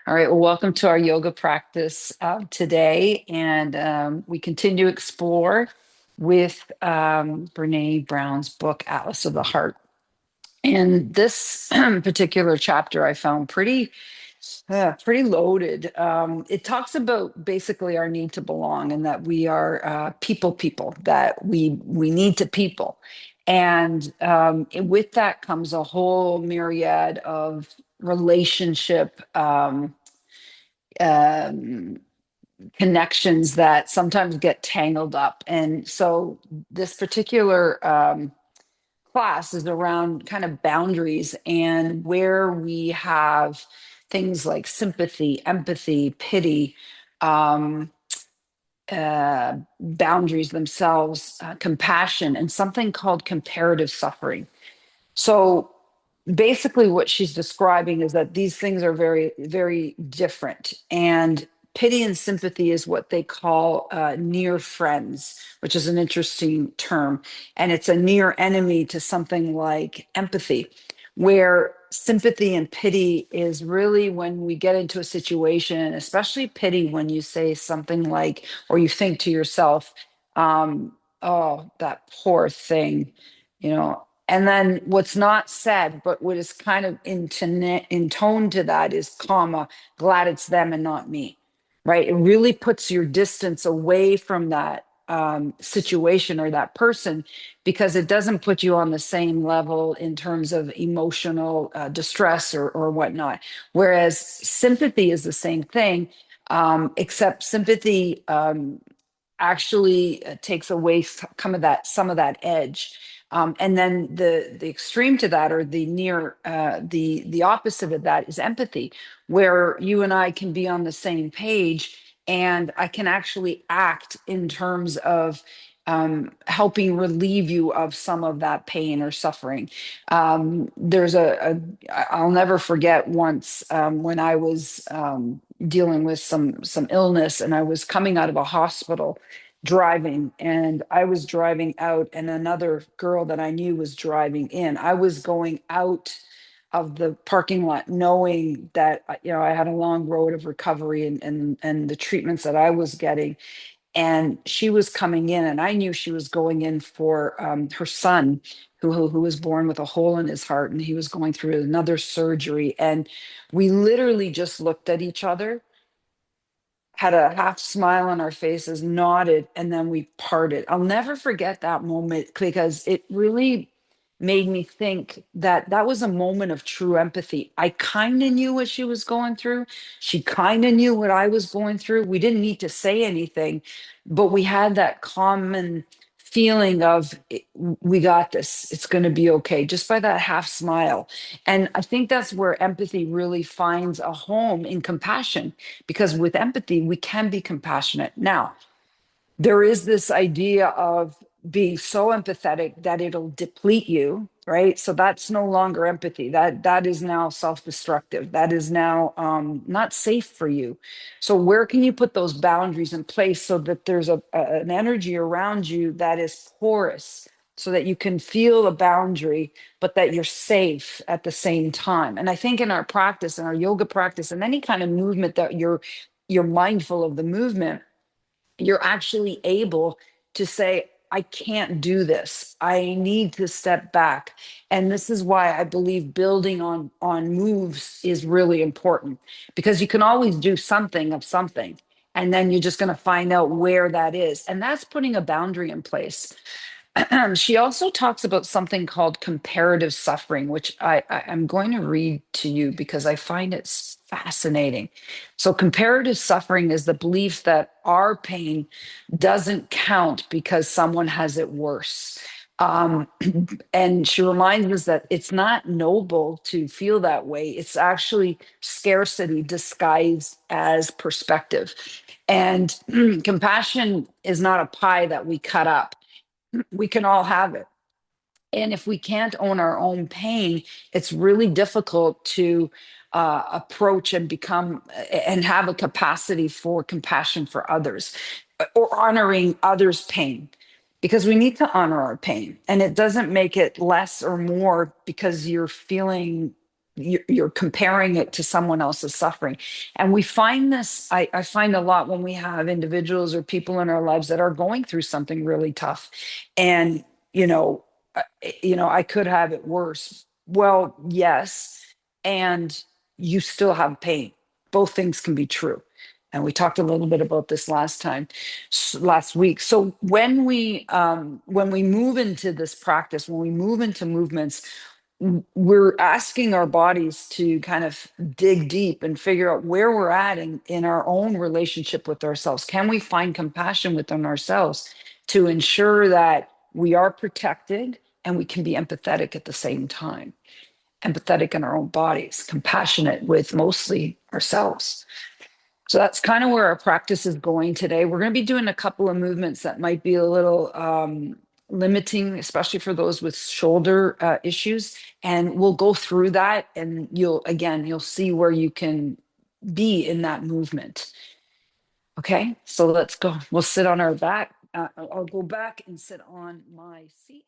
All right, well, welcome to our yoga practice today. And we continue to explore with Brené Brown's book, Atlas of the Heart. And this particular chapter I found pretty loaded. It talks about basically our need to belong and that we are people, that we need to people. And with that comes a whole myriad of relationship um, connections that sometimes get tangled up. And so this particular class is around kind of boundaries and where we have things like sympathy, empathy, pity, um, boundaries themselves, compassion, and something called comparative suffering. So basically what she's describing is that these things are very, very different. And pity and sympathy is what they call near friends, which is an interesting term. And it's a near enemy to something like empathy, where sympathy and pity is really when we get into a situation, especially pity, when you say something like, or you think to yourself, oh, that poor thing, you know. And then what's not said, but what is kind of in tone to that is comma, glad it's them and not me, right? It really puts your distance away from that situation or that person because it doesn't put you on the same level in terms of emotional distress or whatnot. Whereas sympathy is the same thing, except sympathy actually takes away some of that edge. And then the extreme to that, or the near the opposite of that, is empathy, where you and I can be on the same page, and I can actually act in terms of helping relieve you of some of that pain or suffering. There's I'll never forget once when I was dealing with some illness, and I was coming out of a hospital driving, and I was driving out and another girl that I knew was driving in. I was going out of the parking lot knowing that I had a long road of recovery and the treatments that I was getting, and she was coming in, and I knew she was going in for her son who was born with a hole in his heart, and he was going through another surgery. And we literally just looked at each other, had a half smile on our faces, nodded, and then we parted. I'll never forget that moment because it really made me think that that was a moment of true empathy. I kind of knew what she was going through. She kind of knew what I was going through. We didn't need to say anything, but we had that common feeling of we got this. It's going to be okay, just by that half smile. And I think that's where empathy really finds a home in compassion, because with empathy, we can be compassionate. Now, there is this idea of being so empathetic that it'll deplete you, right? So that's no longer empathy. That is now self-destructive. That is now not safe for you. So where can you put those boundaries in place so that there's an energy around you that is porous, so that you can feel a boundary, but that you're safe at the same time? And I think in our practice, in our yoga practice, and any kind of movement that you're mindful of the movement, you're actually able to say, I can't do this. I need to step back. And this is why I believe building on moves is really important, because you can always do something of something, and then you're just going to find out where that is. And that's putting a boundary in place. She also talks about something called comparative suffering, which I'm going to read to you because I find it fascinating. So, comparative suffering is the belief that our pain doesn't count because someone has it worse. Um, and she reminds us that it's not noble to feel that way. It's actually scarcity disguised as perspective. And compassion is not a pie that we cut up. We can all have it. And if we can't own our own pain, it's really difficult to approach and become and have a capacity for compassion for others, or honoring others' pain, because we need to honor our pain. And it doesn't make it less or more because you're feeling you're comparing it to someone else's suffering. And we find this, I find a lot when we have individuals or people in our lives that are going through something really tough. And, I could have it worse. Well, yes. And you still have pain. Both things can be true. And we talked a little bit about this last week. So when we move into this practice, when we move into movements, we're asking our bodies to kind of dig deep and figure out where we're at in our own relationship with ourselves. Can we find compassion within ourselves to ensure that we are protected and we can be empathetic at the same time? Empathetic in our own bodies, compassionate with mostly ourselves. So that's kind of where our practice is going today. We're going to be doing a couple of movements that might be a little limiting, especially for those with shoulder issues. And we'll go through that, and you'll see where you can be in that movement. Okay, so let's go. We'll sit on our back. I'll go back and sit on my seat.